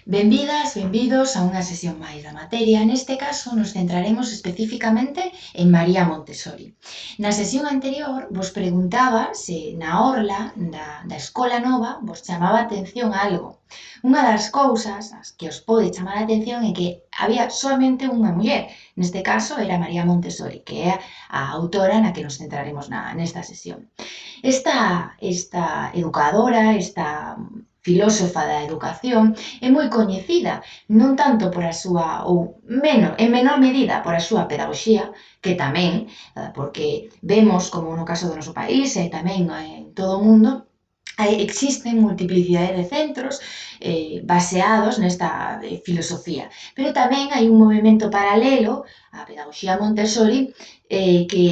Benvidas, benvidos a unha sesión máis da materia. Neste caso, nos centraremos especificamente en María Montessori. Na sesión anterior, vos preguntaba se na orla da Escola Nova vos chamaba a atención algo. Unha das cousas as que os pode chamar a atención é que había solamente unha muller. Neste caso, era María Montessori, que é a autora na que nos centraremos nesta sesión. Esta educadora, esta filósofa da educación, é moi coñecida, non tanto por a súa, en menor medida, por a súa pedagogía, que tamén, porque vemos como no caso do noso país e tamén en todo o mundo, existen multiplicidade de centros baseados nesta filosofía, pero tamén hai un movimento paralelo á pedagogía Montessori que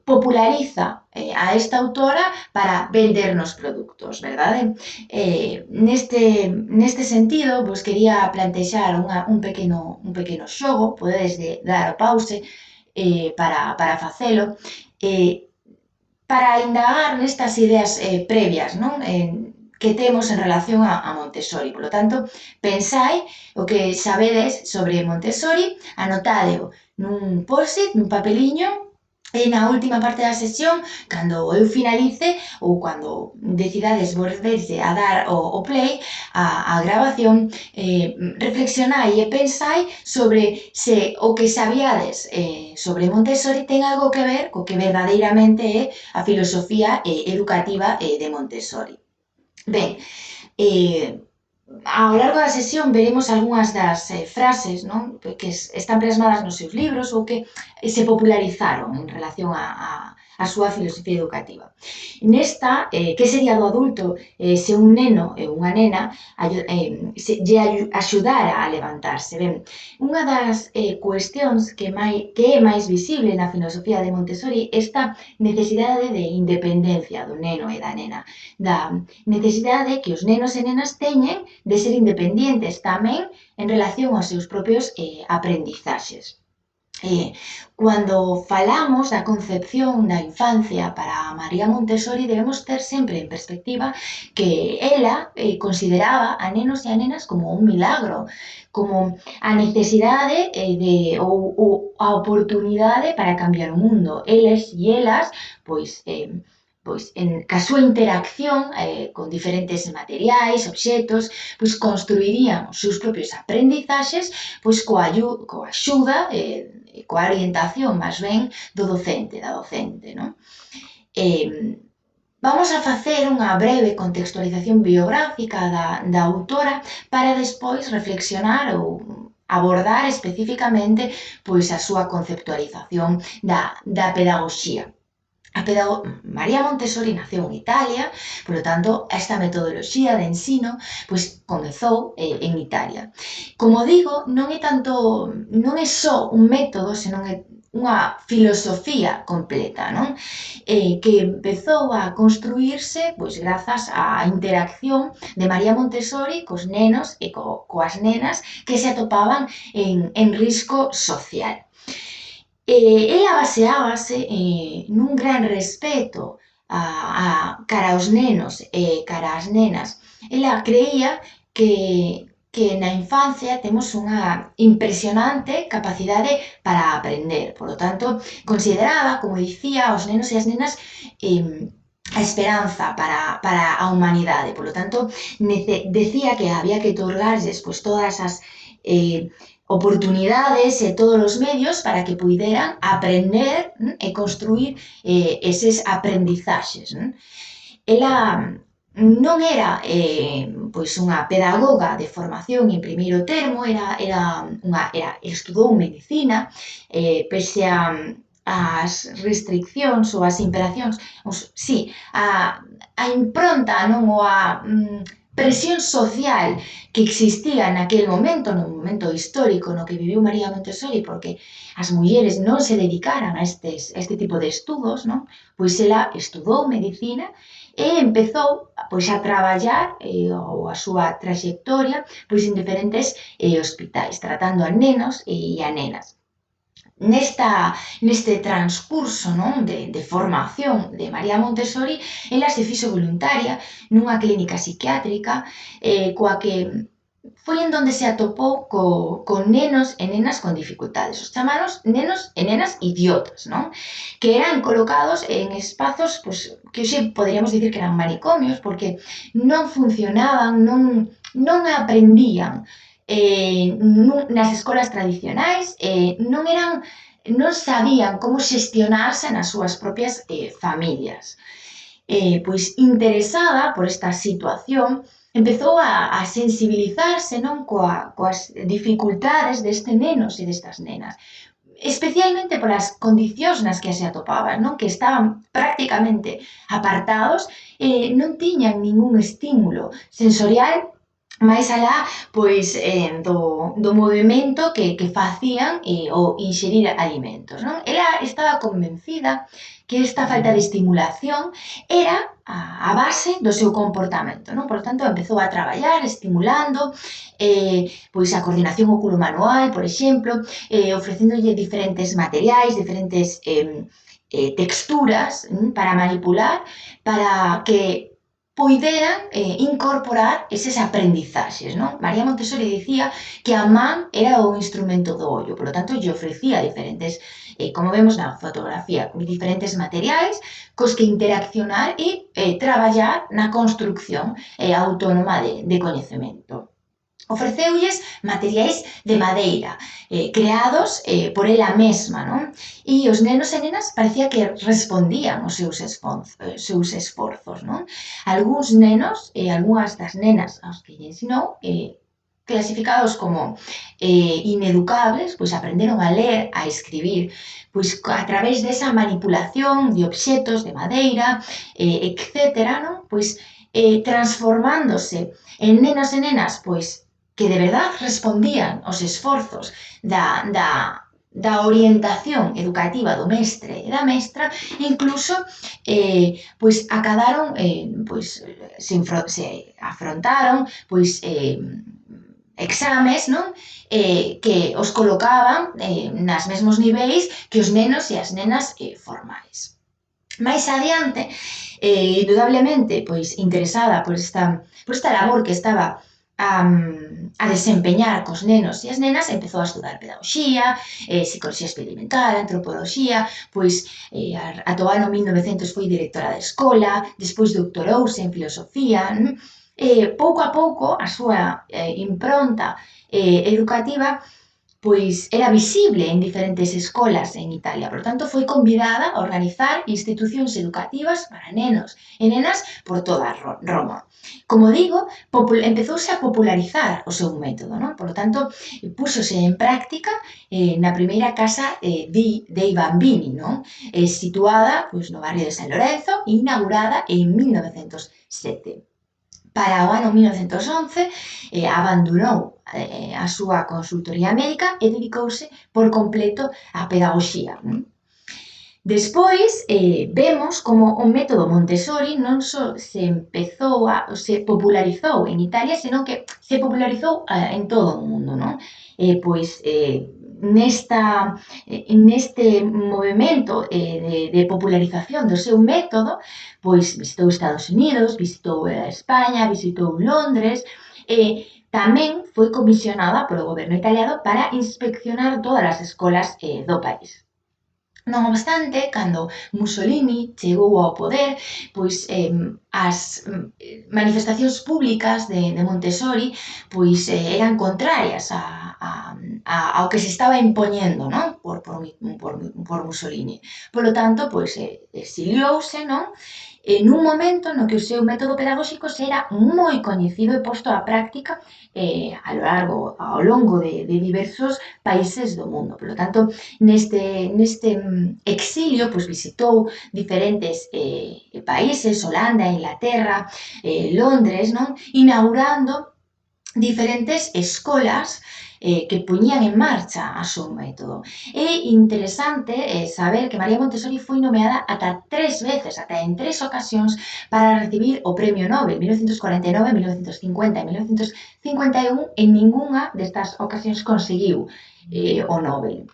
populariza a esta autora para vendernos produtos, verdade? Neste sentido, vos quería plantexar un pequeno xogo, podedes dar o pause para facelo, para indagar nestas ideas previas, non? Que temos en relación a Montessori. Por lo tanto, pensai o que sabedes sobre Montessori, anotádeo nun post-it, nun papeliño, e na última parte da sesión, cando eu finalice ou cando decidades volverse a dar o play á grabación, reflexionai e pensai sobre se o que sabíades sobre Montessori ten algo que ver co que verdadeiramente é a filosofía educativa de Montessori. Ben, ao largo da sesión veremos algunhas das frases, non? Que están plasmadas nos seus libros ou que se popularizaron en relación a súa filosofía educativa. Nesta, que sería do adulto se un neno e unha nena lle axudara a levantarse? Ben, unha das cuestións que é máis visible na filosofía de Montessori é esta necesidade de independencia do neno e da nena, da necesidade que os nenos e nenas teñen de ser independientes tamén en relación aos seus propios aprendizaxes. Cando falamos da concepción da infancia para María Montessori, debemos ter sempre en perspectiva que ela consideraba a nenos e a nenas como un milagro, como a necesidade ou a oportunidade para cambiar o mundo. Eles e elas, ca súa interacción con diferentes materiais, obxetos, construirían os seus propios aprendizaxes coa axuda, coa orientación, máis ben, da docente, non? Vamos a facer unha breve contextualización biográfica da autora para despois reflexionar ou abordar especificamente a súa conceptualización da pedagogía. María Montessori naceu en Italia, por lo tanto, esta metodoloxía de ensino comezou en Italia. Como digo, non é só un método, senón é unha filosofía completa, non? Que empezou a construírse grazas á interacción de María Montessori cos nenos e coas nenas que se atopaban en risco social. Ela baseábase nun gran respeto cara aos nenos e cara ás nenas. Ela creía que na infancia temos unha impresionante capacidade para aprender. Por lo tanto, consideraba, como dicía, aos nenos e as nenas a esperanza para a humanidade. Por lo tanto, decía que había que otorgarlles todas as oportunidades e todos os medios para que puideran aprender e construir eses aprendizaxes. Ela non era unha pedagoga de formación en primeiro termo, estudou medicina, pese as restriccións ou as imperacións, a impronta, non, ou a presión social que existía naquel momento, no momento histórico no que viviu María Montessori, porque as mulleres non se dedicaran a este tipo de estudos, non? Pois ela estudou medicina e empezou a traballar a súa traxectoria en diferentes hospitais, tratando a nenos e a nenas. Neste transcurso, non, de formación de María Montessori, ela se fixo voluntaria nunha clínica psiquiátrica coa que foi en donde se atopou con nenos e nenas con dificultades, os chamados nenos e nenas idiotas, non? Que eran colocados en espazos pues, que hoxe poderíamos dicir que eran manicomios, porque non funcionaban, non aprendían nas escolas tradicionais, non sabían como xestionarse nas súas propias familias. Pois interesada por esta situación, empezou a sensibilizarse non coas dificultades deste nenos e destas nenas, especialmente polas condicións nas que se atopaban, non? Que estaban prácticamente apartados e non tiñan ningún estímulo sensorial máis alá pois, do movimento que facían ao inxerir alimentos. Non? Ela estaba convencida que esta falta de estimulación era a base do seu comportamento. Non? Por tanto, empezou a traballar estimulando pois a coordinación oculomanual, por exemplo, ofrecéndolle diferentes materiais, diferentes texturas para manipular, para que poideran incorporar eses aprendizaxes, non? María Montessori dicía que a man era o instrumento do ollo, por lo tanto, lle ofrecía diferentes, como vemos na fotografía, diferentes materiais cos que interaccionar e traballar na construcción autónoma de coñecemento. Ofreceulles materiais de madeira, creados por ela mesma, non? E os nenos e nenas parecía que respondían aos seus esforzos, non? Algúns nenos e algunhas das nenas aos que lle ensinou, clasificados como ineducables, pois aprenderon a ler, a escribir, pois a través desa manipulación de obxetos de madeira, etcétera, non? Pois transformándose en nenos e nenas, pois que de verdad respondían aos esforzos da orientación educativa do mestre e da mestra, incluso pois acadaron, pois se afrontaron pois exames, non? Que os colocaban nas mesmos niveis que os nenos e as nenas formais. Mais adiante, indudablemente, pois interesada por esta labor que estaba a desempeñar cos nenos e as nenas, empezou a estudar pedagogía, psicoloxía experimental, antropoloxía, pois ata o ano 1900 foi directora de escola, despois doctorouse en filosofía, pouco a pouco a súa impronta educativa pois era visible en diferentes escolas en Italia. Por tanto, foi convidada a organizar institucións educativas para nenos e nenas por toda Roma. Como digo, empezouse a popularizar o seu método, non? Por tanto, púxose en práctica na primeira casa dei bambini, non? Situada pois, no barrio de San Lorenzo e inaugurada en 1907. Para o ano 1911 abandonou a súa consultoría médica e dedicouse por completo á pedagogía. Despois vemos como o método Montessori non só se popularizou en Italia, senón que se popularizou en todo o mundo, non? Pois neste movimento de popularización do seu método, pois visitou Estados Unidos, visitou España, visitou Londres, tamén foi comisionada polo goberno italiano para inspeccionar todas as escolas do país. Non obstante, cando Mussolini chegou ao poder, pois as manifestacións públicas de Montessori pois eran contrarias ao que se estaba impoñendo, non? Por Mussolini. Polo tanto, pois exiliouse, non? Nun momento no que o seu método pedagóxico era moi coñecido e posto á práctica ao longo de diversos países do mundo. Por lo tanto, neste exilio, pois visitou diferentes países, Holanda, Inglaterra, Londres, non? Inaugurando diferentes escolas que poñían en marcha a seu método. É interesante saber que María Montessori foi nomeada ata 3 veces, ata en 3 ocasións, para recibir o Premio Nobel, 1949, 1950 e 1951, en ningunha destas ocasións conseguiu o Nobel.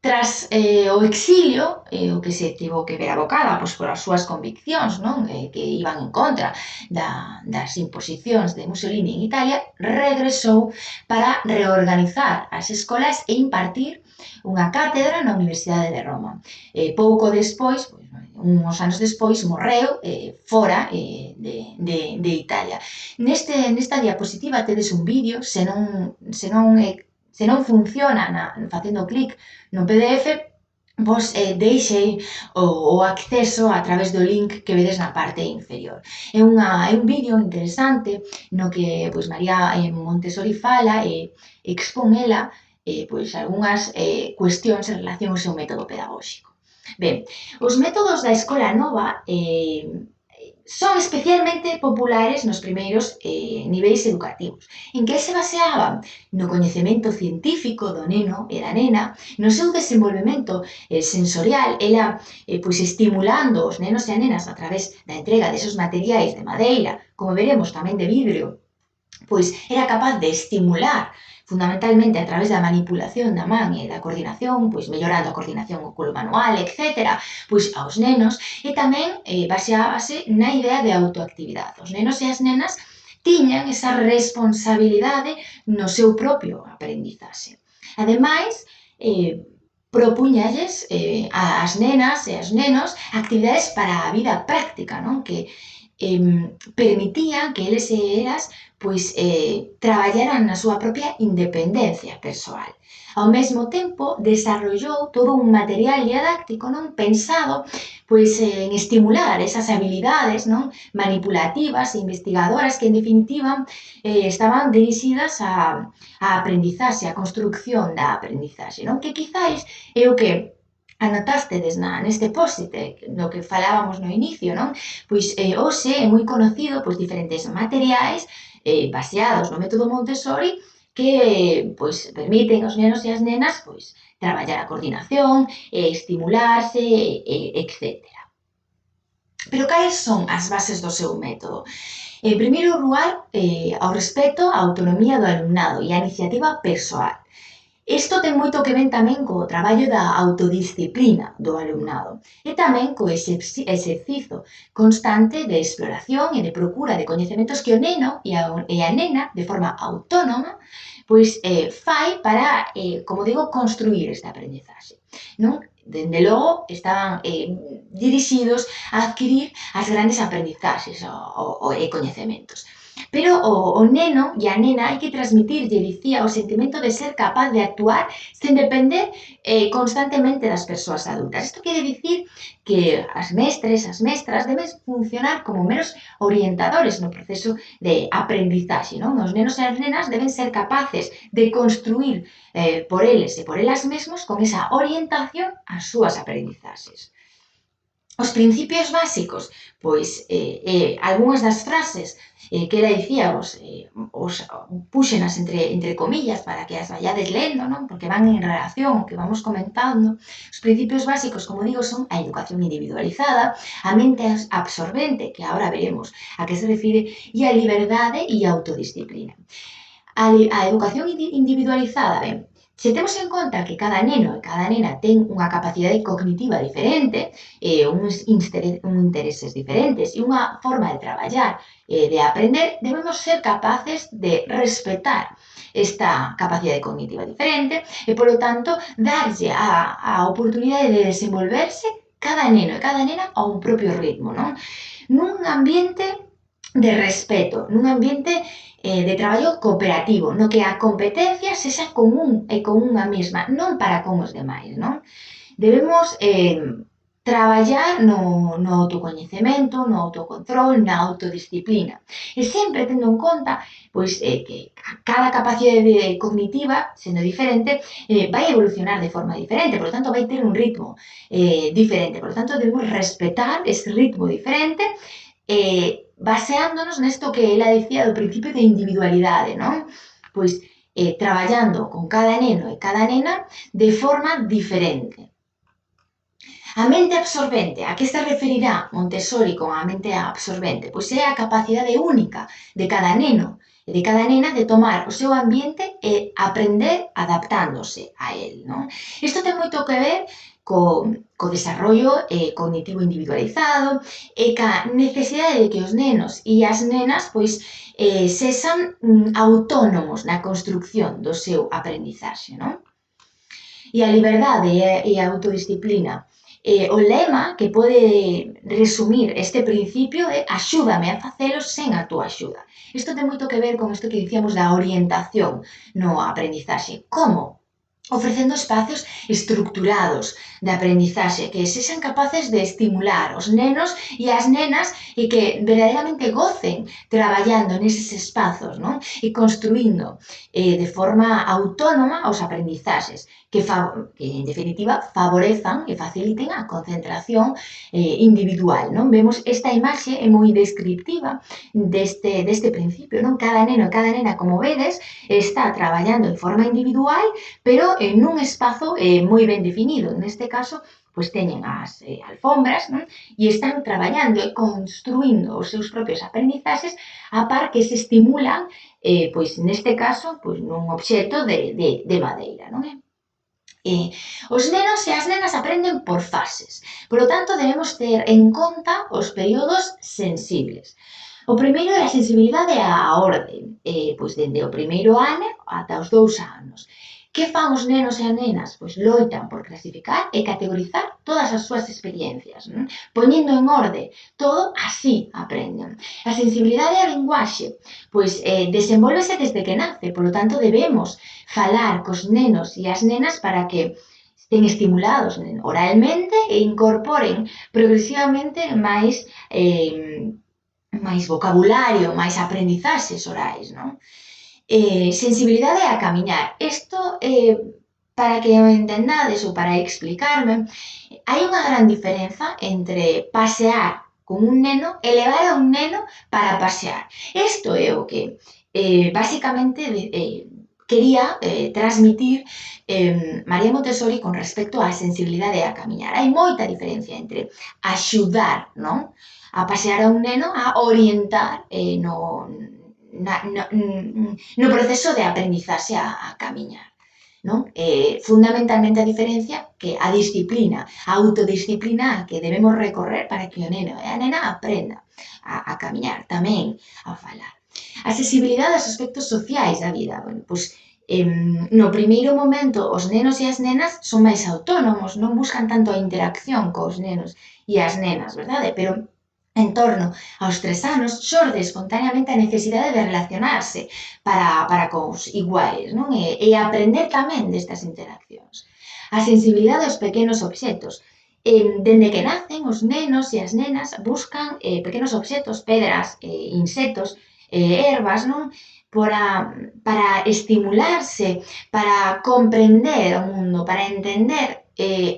Tras o exilio, o que se tivo que ver abocada pois, polas súas conviccións, non? Que iban en contra das imposicións de Mussolini en Italia, regresou para reorganizar as escolas e impartir unha cátedra na Universidade de Roma. Pouco despois, pois, uns anos despois, morreu fora de Italia. Nesta diapositiva tedes un vídeo, se non funciona facendo clic no PDF, vos deixei o acceso a través do link que vedes na parte inferior. É un vídeo interesante no que pois, María Montessori fala e expón ela pois, algunhas cuestións en relación ao seu método pedagóxico. Ben, os métodos da Escola Nova son especialmente populares nos primeiros niveis educativos, en que se baseaban no coñecemento científico do neno e da nena, no seu desenvolvemento sensorial, ela pois estimulando os nenos e as nenas a través da entrega desos materiais de madeira, como veremos tamén de vidrio, pois era capaz de estimular fundamentalmente a través da manipulación da man e da coordinación, pois mellorando a coordinación oculomanual, etc., pois aos nenos, e tamén baseábase na idea de autoactividade. Os nenos e as nenas tiñan esa responsabilidade no seu propio aprendizaxe. Ademais, propuñalles ás nenas e aos nenos actividades para a vida práctica, non? Que permitían que eles e elas pois traballaran na súa propia independencia persoal. Ao mesmo tempo, desarrollou todo un material didáctico non pensado pois en estimular esas habilidades non manipulativas e investigadoras que en definitiva estaban dirixidas á aprendizaxe, á construcción da aprendizaxe, non? Que quizáis é o que anotástedes neste post-it do que falábamos no inicio, non? Pois hoxe é moi conocido pois, diferentes materiais baseados no método Montessori que pois, permiten aos nenos e as nenas pois, traballar a coordinación, estimularse, etc. Pero cales son as bases do seu método? En primeiro lugar, ao respecto á autonomía do alumnado e á iniciativa persoal. Isto ten moito que ver tamén co traballo da autodisciplina do alumnado e tamén co exercizo constante de exploración e de procura de coñecementos que o neno e a nena, de forma autónoma, pois fai para, como digo, construir esta aprendizaxe, non? Dende logo, estaban dirixidos a adquirir as grandes aprendizaxes e coñecementos. Pero o neno e a nena hai que transmitirlle, dicía, o sentimento de ser capaz de actuar sen depender constantemente das persoas adultas. Isto quere dicir que as mestras deben funcionar como meros orientadores no proceso de aprendizaxe, non? Os nenos e as nenas deben ser capaces de construir por eles e por elas mesmos con esa orientación as súas aprendizaxes. Os principios básicos, pois algunhas das frases que ela dicía, púxenas entre comillas para que as vayades lendo, non? Porque van en relación ao que vamos comentando. Os principios básicos, como digo, son a educación individualizada, a mente absorbente, que agora veremos a que se refire, e a liberdade e a autodisciplina. A educación individualizada, ben, se temos en conta que cada neno e cada nena ten unha capacidade cognitiva diferente, uns intereses diferentes e unha forma de traballar de aprender, debemos ser capaces de respetar esta capacidade cognitiva diferente e, polo tanto, darlle a oportunidade de desenvolverse cada neno e cada nena a un propio ritmo, non? Nun ambiente de respeto, nun ambiente de traballo cooperativo, no que a competencia sexa común e con unha mesma, non para con os demais, non? Debemos traballar no autocoñecemento, no autocontrol, na autodisciplina. E sempre tendo en conta pois, que cada capacidade cognitiva, sendo diferente, vai evolucionar de forma diferente, por lo tanto, vai ter un ritmo diferente. Por lo tanto, debemos respetar ese ritmo diferente baseándonos nesto que ela dicía do principio de individualidade, non? Pois traballando con cada neno e cada nena de forma diferente. A mente absorbente, a que se referirá Montessori con a mente absorbente? Pois é a capacidade única de cada neno de cada nena de tomar o seu ambiente e aprender adaptándose a él, non? Isto ten moito que ver co desarrollo cognitivo individualizado e ca necesidade de que os nenos e as nenas pois sexan autónomos na construcción do seu aprendizaxe, non? E a liberdade e a autodisciplina. O lema que pode resumir este principio é axúdame a facelo sen a túa axuda. Isto ten moito que ver con isto que dicíamos da orientación no aprendizaxe. Como? Ofrecendo espacios estructurados de aprendizaxe que sexan capaces de estimular os nenos e as nenas e que verdadeiramente gocen traballando neses espazos, non? E construindo de forma autónoma os aprendizaxes que en definitiva favorezan e faciliten a concentración individual, non? Vemos esta imaxe é moi descriptiva deste principio, non? Cada neno e cada nena, como vedes, está traballando de forma individual, pero nun espazo moi ben definido. Neste caso, pois teñen as alfombras, non? E están traballando e construindo os seus propios aprendizaxes a par que se estimulan, pois neste caso, pois nun obxecto de madeira, non é? Os nenos e as nenas aprenden por fases, polo tanto debemos ter en conta os períodos sensibles. O primeiro é a sensibilidade á orde, pois dende o primeiro ano ata os 2 anos. Que fan os nenos e as nenas? Pois loitan por clasificar e categorizar todas as súas experiencias, non? Poñendo en orde todo, así aprenden. A sensibilidade á linguaxe, pois desenvolvese desde que nace, polo tanto debemos falar cos nenos e as nenas para que estén estimulados oralmente e incorporen progresivamente máis vocabulario, máis aprendizaxes orais, non? Sensibilidade a camiñar. Isto, para que o entendades ou para explicarme, hai unha gran diferenza entre pasear con un neno e levar a un neno para pasear. Isto é o que basicamente quería transmitir María Montessori con respecto á sensibilidade a camiñar. Hai moita diferencia entre axudar, non? A pasear a un neno a orientar no proceso de aprendizaxe a camiñar, non? Fundamentalmente a diferencia que a disciplina, a autodisciplina que debemos recorrer para que o neno e a nena aprenda a camiñar, tamén a falar. A sensibilidade aos aspectos sociais da vida. Bueno, pois, no primeiro momento os nenos e as nenas son máis autónomos, non buscan tanto a interacción cos nenos e as nenas, verdade? Pero en torno aos 3 anos xorde espontaneamente a necesidade de relacionarse para cos iguais, non? E aprender tamén destas interaccións. A sensibilidade aos pequenos obxetos. Dende que nacen, os nenos e as nenas buscan pequenos obxetos, pedras, insectos, ervas, non? Para estimularse, para comprender o mundo, para entender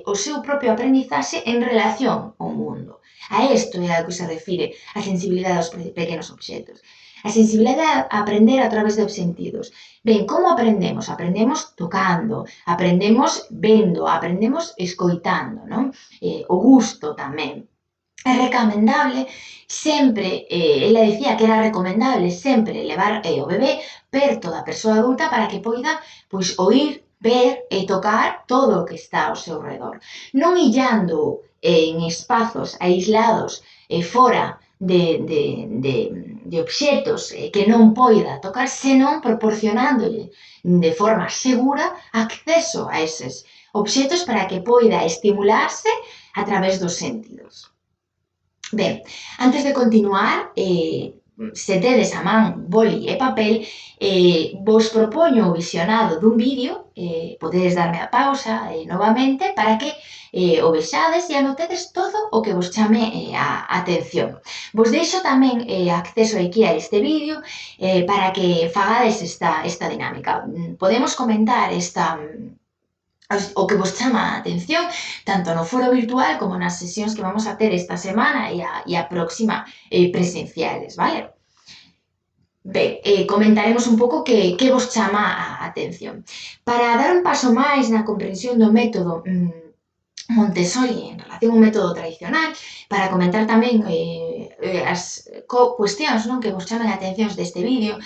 o seu propio aprendizaxe en relación ao mundo. A isto é a que se refire a sensibilidade aos pequenos obxetos. A sensibilidade a aprender a través dos sentidos. Ben, como aprendemos? Aprendemos tocando, aprendemos vendo, aprendemos escoitando, non? O gusto tamén. É recomendable sempre, ela dicía que era recomendable sempre levar o bebé perto da persoa adulta para que poida, pois, oír, ver e tocar todo o que está ao seu redor. Non illando en espazos aislados fora de obxetos que non poida tocar, senón proporcionándolle de forma segura acceso a eses obxetos para que poida estimularse a través dos sentidos. Ben, antes de continuar, se tedes a man boli e papel, vos propoño o visionado dun vídeo, podedes darme a pausa novamente para que o vexades e anotedes todo o que vos chame a atención. Vos deixo tamén acceso aquí a este vídeo para que fagades esta dinámica. Podemos comentar o que vos chama a atención, tanto no foro virtual como nas sesións que vamos a ter esta semana e a próxima presenciales, vale? Ben, comentaremos un pouco que vos chama a atención. Para dar un paso máis na comprensión do método Montessori en relación ao método tradicional, para comentar tamén as cuestións, non, que vos chamen a atención deste vídeo,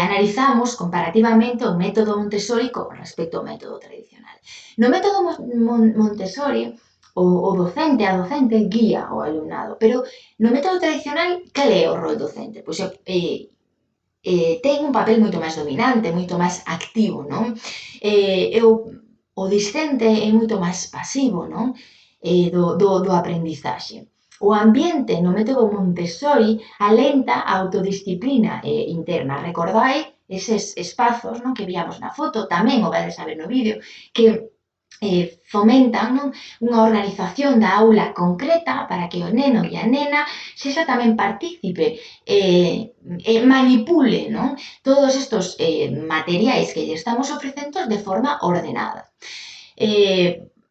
analizamos comparativamente o método Montessori con respecto ao método tradicional. No método Montessori, o docente, a docente, guía o alumnado, pero no método tradicional, cal é o rol docente? Pois ten un papel moito máis dominante, moito máis activo, non? O discente é moito máis pasivo, non? Do aprendizaxe. O ambiente no método Montessori alenta a autodisciplina interna. Recordai eses espazos, non, que víamos na foto, tamén o vades a ver no vídeo, que fomentan, non, unha organización da aula concreta para que o neno e a nena sexa tamén partícipe manipule, non, todos estos materiais que lle estamos ofrecendo de forma ordenada.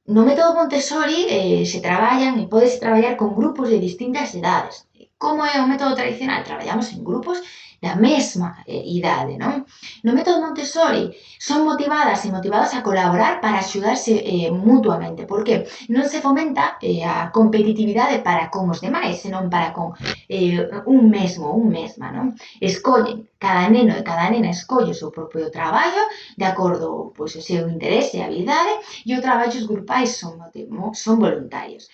No método Montessori se traballan e podes traballar con grupos de distintas edades. Como é o método tradicional? Traballamos en grupos da mesma idade, non? No método Montessori son motivadas e motivados a colaborar para axudarse mutuamente, porque non se fomenta a competitividade para con os demais, senón para con un mesma, non? Escollen, cada neno e cada nena escolle o seu propio traballo de acordo pois, o seu interese e habilidade, e os traballos grupais son voluntarios.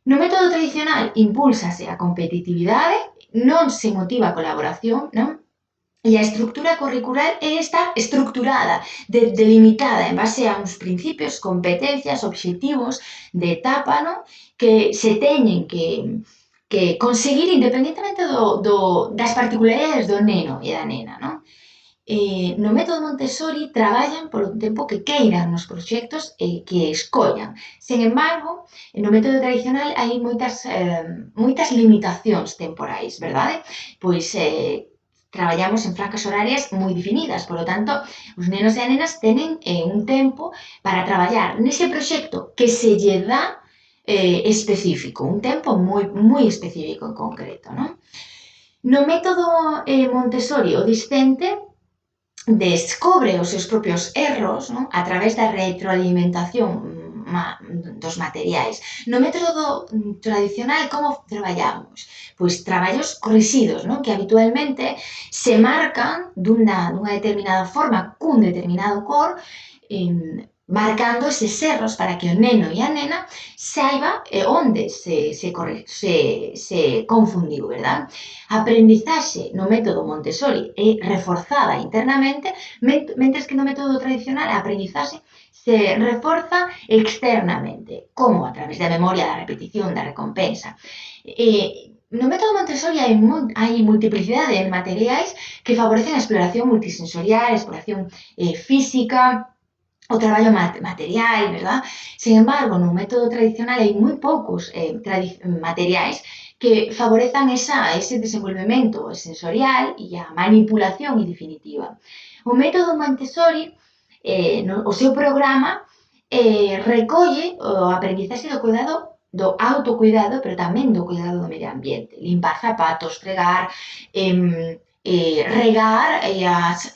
No método tradicional impúlsase a competitividade, non se motiva a colaboración, non? E a estructura curricular está estructurada, delimitada en base a uns principios, competencias, obxectivos de etapa, non? Que se teñen que conseguir independentemente das particularidades do neno e da nena, non? No método Montessori traballan polo tempo que queiran nos proxectos que escollan. Sen embargo, no método tradicional hai moitas limitacións temporais, verdade? Pois traballamos en franjas horarias moi definidas, polo tanto, os nenos e as nenas tenen un tempo para traballar nese proxecto que se lle dá específico, un tempo moi específico en concreto, non? No método Montessori, o discente descobre os seus propios erros, non? A través da retroalimentación dos materiais. No método tradicional, como traballamos? Pois traballos corrixidos, non? Que habitualmente se marcan dunha determinada forma, cun determinado cor, marcando eses erros para que o neno e a nena saiba onde se confundiu, verdad? A aprendizaxe no método Montessori é reforzada internamente, mentres que no método tradicional a aprendizaxe se reforza externamente, como a través da memoria, da repetición, da recompensa. No método Montessori hai multiplicidade de materiais que favorecen a exploración multisensorial, a exploración física, o traballo material, verdad? Sin embargo, no método tradicional hai moi poucos materiais que favorezan ese desenvolvemento sensorial e a manipulación definitiva. O método Montessori, o seu programa, recolle o aprendizaxe do cuidado, do autocuidado, pero tamén do cuidado do medio ambiente. Limpar zapatos, fregar, regar as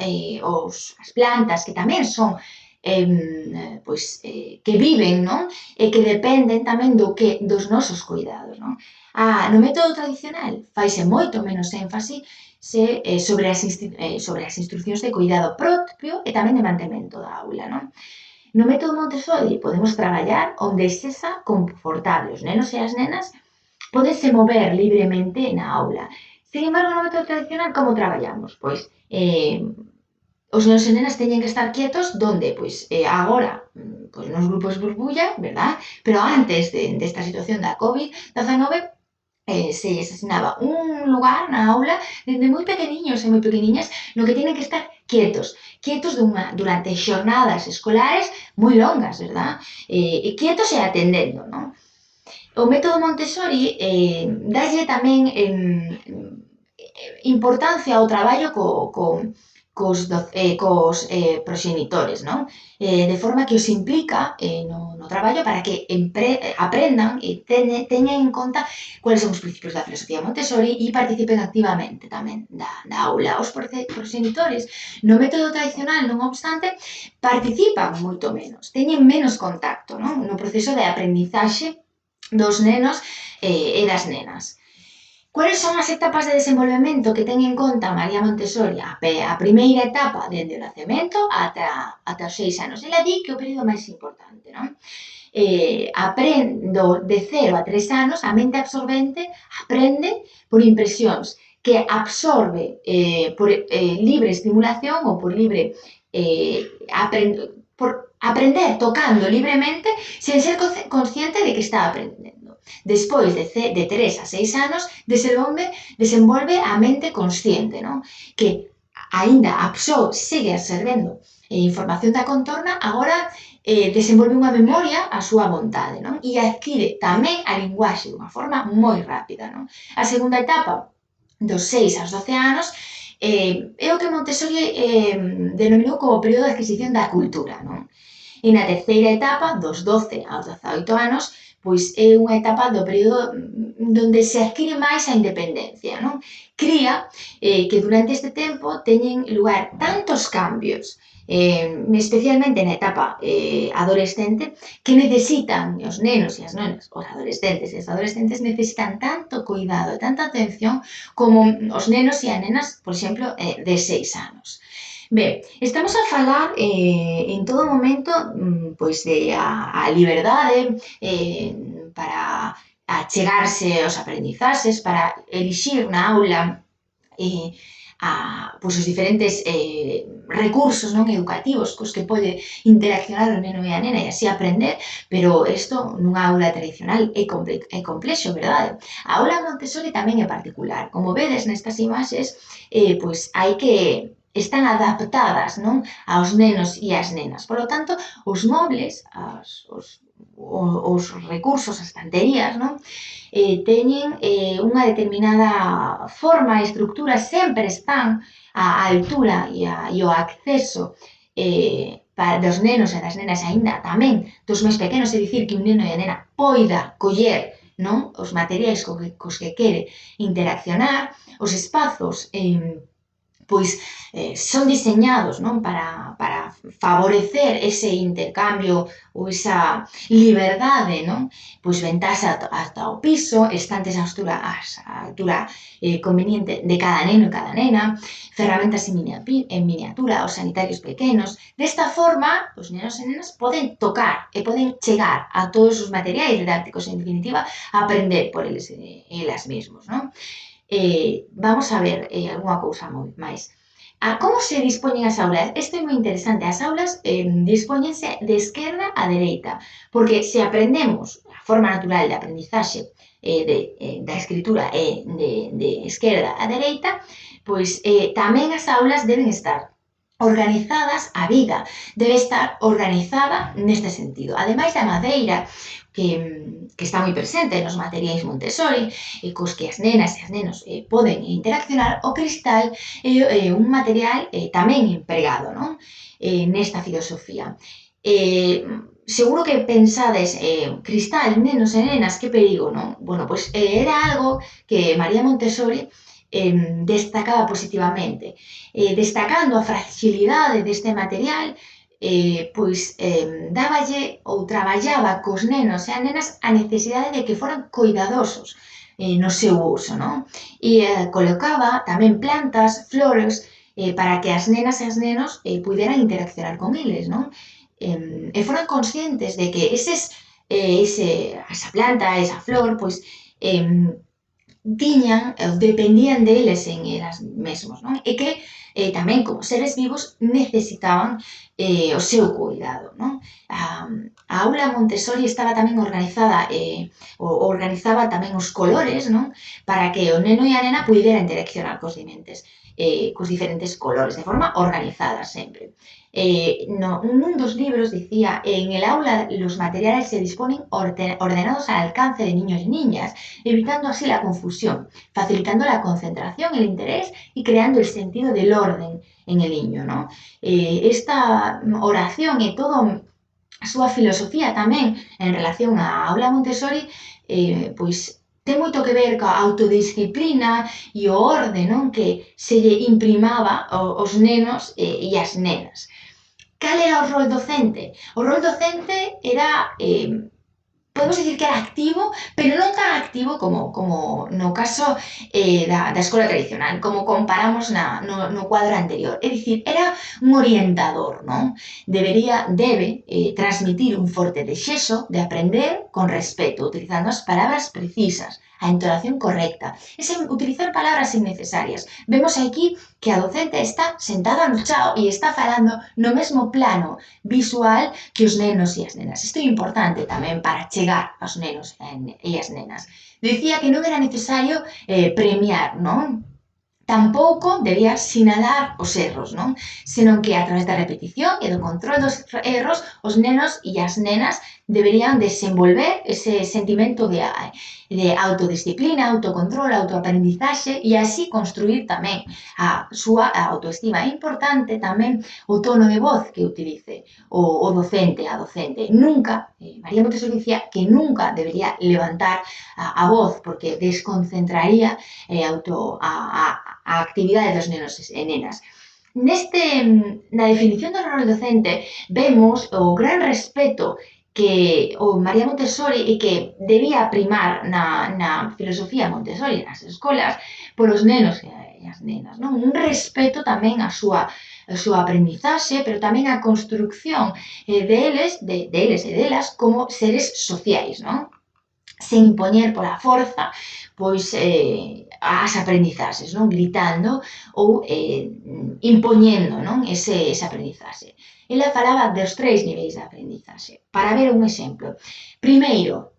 plantas, que tamén son que viven, non? E que dependen tamén dos nosos cuidados, non? No método tradicional faise moito menos énfase sobre as instruccións de cuidado propio e tamén de mantemento da aula, non? No método Montessori podemos traballar onde sexa confortable. Os nenos e as nenas podense mover libremente na aula. Sin embargo, no método tradicional, como traballamos? Pois os nenos e nenas teñen que estar quietos donde? Pois agora, pois nos grupos burbulla, verdad? Pero antes desta situación da COVID-19, se lles asignaba un lugar na aula dende moi pequeniños e moi pequeniñas no que tienen que estar quietos durante xornadas escolares moi longas, verdad? Quietos e atendendo, non? O método Montessori dalle tamén importancia ao traballo cos proxenitores, non? De forma que os implica no traballo para que aprendan e teñan en conta cuáles son os principios da filosofía Montessori e participen activamente tamén da aula. Os proxenitores no método tradicional, non obstante, participan moito menos, teñen menos contacto, non? No proceso de aprendizaxe dos nenos e das nenas. Cuáles son as etapas de desenvolvemento que ten en conta María Montessori? A primeira etapa, dende o nacemento ata os 6 anos. Ela di que é o período máis importante, non? Aprendo de 0 a 3 anos, a mente absorbente aprende por impresións, que absorbe por libre estimulación ou por libre por aprender tocando libremente sen ser consciente de que está aprendendo. Despois de 3 a 6 anos desenvolve a mente consciente, non? Que aínda segue absorbendo información da contorna, agora desenvolve unha memoria a súa vontade, non? E adquire tamén a linguaxe dunha forma moi rápida, non? A segunda etapa, dos 6 aos 12 anos, é o que Montessori denominou como o período de adquisición da cultura, non? E na terceira etapa, dos 12 aos 18 anos, pois é unha etapa do período onde se adquire máis a independencia, non? Cría que durante este tempo teñen lugar tantos cambios, especialmente na etapa adolescente, que necesitan os nenos e as nenas, os adolescentes e as adolescentes necesitan tanto cuidado e tanta atención como os nenos e as nenas, por exemplo, de 6 anos. Ben, estamos a falar en todo momento pois de a liberdade para achegarse aos aprendizaxes, para elixir na aula pois os diferentes recursos non educativos cos que pode interaccionar o neno e a nena e así aprender, pero isto nunha aula tradicional é complexo, verdade? A aula Montessori tamén é particular. Como vedes nestas imaxes, pois hai que están adaptadas, non, aos nenos e ás nenas. Por lo tanto, os mobles, os recursos, as estanterías, non, teñen unha determinada forma e estructura, sempre están á altura e ao acceso para dos nenos e das nenas aínda tamén dos máis pequenos, é dicir, que un neno e a nena poida coller, non, os materiais cos que quere interaccionar, os espazos pois son diseñados, non, para favorecer ese intercambio ou esa liberdade, non? Pois ventás ata o piso, estantes á altura conveniente de cada neno e cada nena, ferramentas en miniatura, os sanitarios pequenos. Desta forma, os nenos e nenas poden tocar e poden chegar a todos os materiais didácticos, en definitiva, a aprender por elas mesmos, non? Vamos a ver algunha cousa máis. Como se dispoñen as aulas? Isto é moi interesante. As aulas dispóñense de esquerda a dereita, porque se aprendemos a forma natural de aprendizaxe da escritura de esquerda a dereita, pois tamén as aulas deben estar organizadas, a vida debe estar organizada neste sentido. Ademais da madeira, que está moi presente nos materiais Montessori, cos que as nenas e as nenos poden interaccionar, o cristal é un material tamén empregado, non? Nesta filosofía. Seguro que pensades, cristal, nenos e nenas, que perigo, non? Bueno, pois era algo que María Montessori destacaba positivamente, destacando a fragilidade deste material, pois dáballe ou traballaba cos nenos e as nenas a necesidade de que foran coidadosos no seu uso, non? E colocaba tamén plantas, flores, para que as nenas e as nenos puderan interaccionar con eles, non? E foran conscientes de que esa planta, esa flor, pois dependían deles en elas mesmos, non? E que tamén como seres vivos necesitaban o seu cuidado, non? A aula Montessori estaba tamén organizaba tamén os colores, non? Para que o neno e a nena pudera interaccionar cos diferentes colores, de forma organizada sempre. Nun dos libros dicía, en el aula los materiales se disponen ordenados al alcance de niños y niñas, evitando así la confusión, facilitando la concentración, el interés y creando el sentido del orden en el niño, ¿no? Esta oración e todo a súa filosofía tamén en relación á aula Montessori, pois ten moito que ver coa autodisciplina e o orde, non, que se lle imprimaba aos nenos e as nenas. Cal era o rol docente? O rol docente era podemos dicir que era activo, pero non tan activo como no caso da escola tradicional, como comparamos no cuadro anterior. É dicir, era un orientador, non? Debe transmitir un forte desexo de aprender con respeto, utilizando as palabras precisas, a entonación correcta, e sen utilizar palabras innecesarias. Vemos aquí que a docente está sentada no chao e está falando no mesmo plano visual que os nenos e as nenas. Isto é importante tamén para chegar aos nenos e as nenas. Decía que non era necesario premiar, non? Tampouco debía sinalar os erros, non? Senón que a través da repetición e do control dos erros, os nenos e as nenas deberían desenvolver ese sentimento de autodisciplina, autocontrol, autoaprendizaxe e así construir tamén a súa autoestima. É importante tamén o tono de voz que utilice o docente, a docente. Nunca, María Montessori dicía que nunca debería levantar a voz porque desconcentraría a actividade dos nenos e nenas. Na definición do rol docente vemos o gran respeto que o María Montessori e que debía primar na filosofía Montessori nas escolas polos nenos e as nenas, non? Un respeto tamén a súa aprendizaxe, pero tamén a construcción deles e delas como seres sociais, non? Sen impoñer pola forza, pois as aprendizaxes, non? Gritando ou impoñendo, non? Esa aprendizaxe. Ela falaba dos 3 niveis de aprendizaxe. Para ver un exemplo. Primeiro,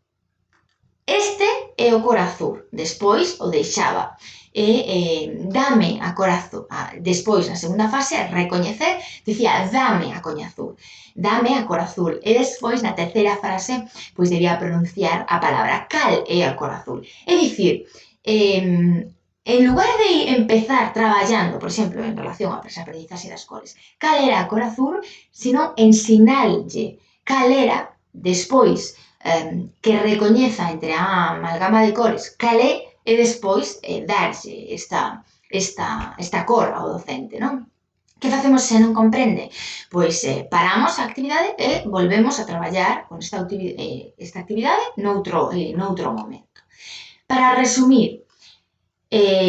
este é o cor azul, despois o deixaba. Dame a cor azul. Despois, na segunda fase, recoñecer, dicía, dame a coña azul. Dame a cor azul. E despois, na terceira frase, pois debía pronunciar a palabra cal é a cor azul. É dicir, en lugar de empezar traballando, por exemplo, en relación á aprendizaxe das cores, cal era a cor azul, senón ensinarlle cal era, despois, que recoñeza entre a amalgama de cores cal é e despois darlle esta cor ao docente, non? Que facemos se non comprende? Pois paramos a actividade e volvemos a traballar con esta actividade noutro momento. Para resumir,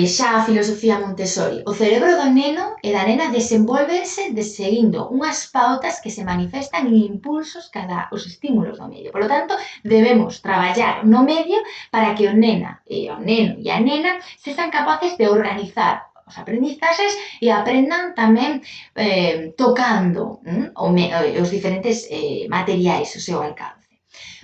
xa a filosofía Montessori, o cerebro do neno e da nena desenvolvense seguindo unhas pautas que se manifestan en impulsos cada os estímulos do medio. Por lo tanto, debemos traballar no medio para que o neno e a nena sexan capaces de organizar os aprendizaxes e aprendan tamén tocando os diferentes materiais ao seu alcance.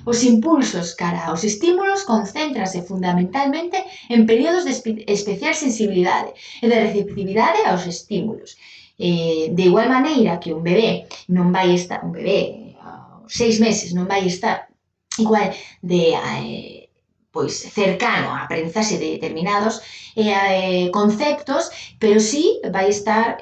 Os impulsos cara aos estímulos concéntranse fundamentalmente en períodos de especial sensibilidade e de receptividade aos estímulos. De igual maneira que un bebé non vai estar, un bebé aos 6 meses non vai estar igual de pois cercano a aprendizaxe de determinados conceptos, pero sí vai estar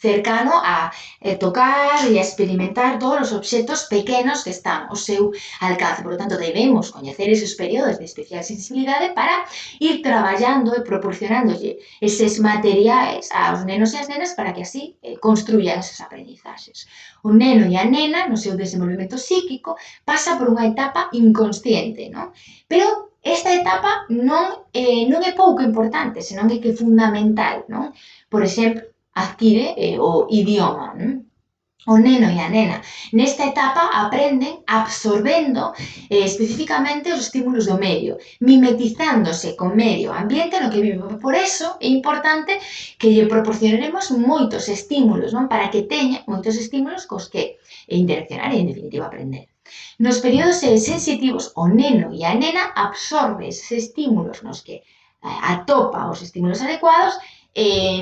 cercano a tocar e a experimentar todos os obxectos pequenos que están ao seu alcance. Por lo tanto, debemos coñecer esos períodos de especial sensibilidade para ir traballando e proporcionándolle eses materiais aos nenos e as nenas para que así construyan esas aprendizaxes. O neno e a nena, no seu desenvolvemento psíquico, pasa por unha etapa inconsciente, non? Pero esta etapa non é pouco importante, senón que é fundamental, non? Por exemplo, adquire o idioma, non? O neno e a nena nesta etapa aprenden absorbendo especificamente os estímulos do medio, mimetizándose co medio ambiente no que vive. Por eso é importante que lle proporcionaremos moitos estímulos, non? Para que teña moitos estímulos cos que interaccionar e, en definitiva, aprender. Nos períodos sensitivos, o neno e a nena absorbe eses estímulos nos que atopa os estímulos adecuados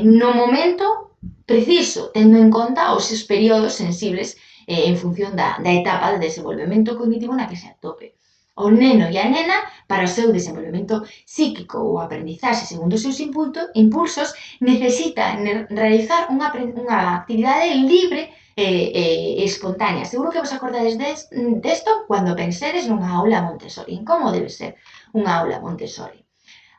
no momento preciso, tendo en conta os seus períodos sensibles en función da etapa de desenvolvemento cognitivo na que se atope. O neno e a nena, para o seu desenvolvemento psíquico ou aprendizaxe segundo os seus impulsos, necesitan realizar unha actividade libre e espontánea. Seguro que vos acordades desto cando pensedes nunha aula Montessori, en como debe ser unha aula Montessori.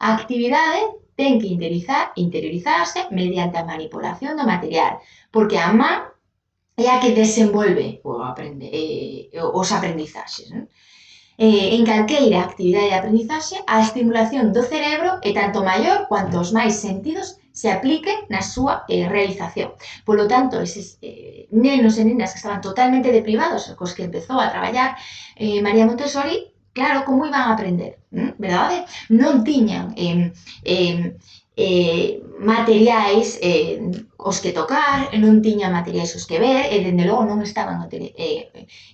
A actividade ten que interiorizarse mediante a manipulación do material, porque a man é a que desenvolve os aprendizaxes. Non? En calqueira actividade de aprendizaxe, a estimulación do cerebro é tanto maior cuantos máis sentidos se apliquen na súa realización. Polo tanto, eses nenos e nenas que estaban totalmente deprivados, cos que empezou a traballar María Montessori, claro, como iban a aprender, verdade? Non tiñan materiais os que tocar, non tiñan materiais os que ver, e dende logo non estaban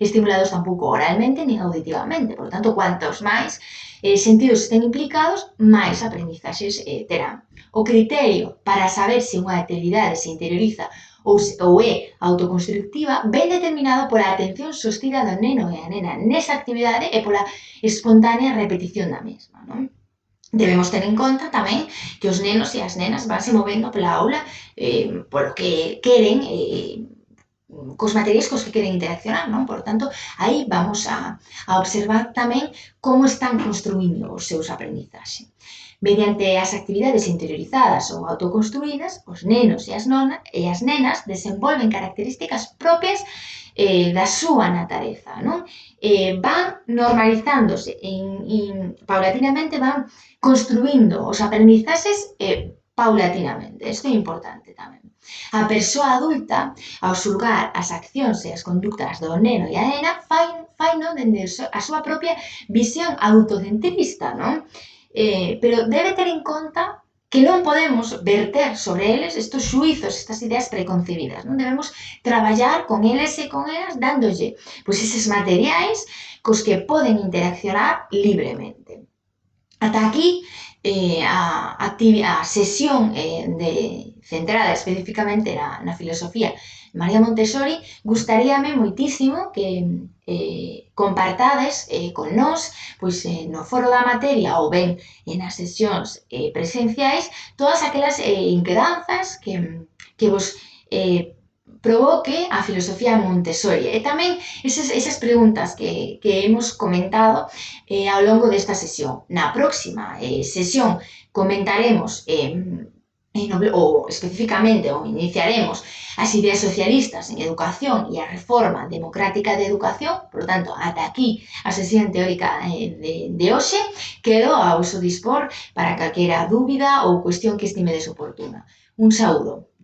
estimulados tampouco oralmente nin auditivamente. Por tanto, cuantos máis sentidos estén implicados, máis aprendizaxes terán. O criterio para saber se unha actividade se interioriza ou é autoconstructiva ven determinado pola atención sostida do neno e a nena nesa actividade e pola espontánea repetición da mesma, non? Debemos ter en conta tamén que os nenos e as nenas vanse movendo pola aula polo que queren, cos materiais cos que queren interaccionar, non? Por tanto, aí vamos a observar tamén como están construindo os seus aprendizaxes. Mediante as actividades interiorizadas ou autoconstruídas, os nenos e as nenas desenvolven características propias da súa natureza, non? Van normalizándose paulatinamente, van construindo os aprendizaxes paulatinamente. Isto é importante tamén. A persoa adulta, ao xulgar as accións e as conductas do neno e a nena, faino dende a súa propia visión autocentrista, non? Pero debe ter en conta que non podemos verter sobre eles estes xuizos, estas ideas preconcebidas, non? Debemos traballar con eles e con elas dándolle pois eses materiais cos que poden interaccionar libremente. Ata aquí a sesión centrada especificamente na filosofía María Montessori. Gustaríame moitísimo que compartades con nós, pois no foro da materia ou ben nas sesións presenciais, todas aquelas inquedanzas que vos provoque a filosofía Montessori e tamén esas preguntas que hemos comentado ao longo desta sesión. Na próxima sesión comentaremos ou especificamente iniciaremos as ideas socialistas en educación e a reforma democrática de educación. Por tanto, ata aquí a sesión teórica de hoxe. Quedo ao vosso dispor para calquera dúbida ou cuestión que estimedes oportuna. Un saúdo.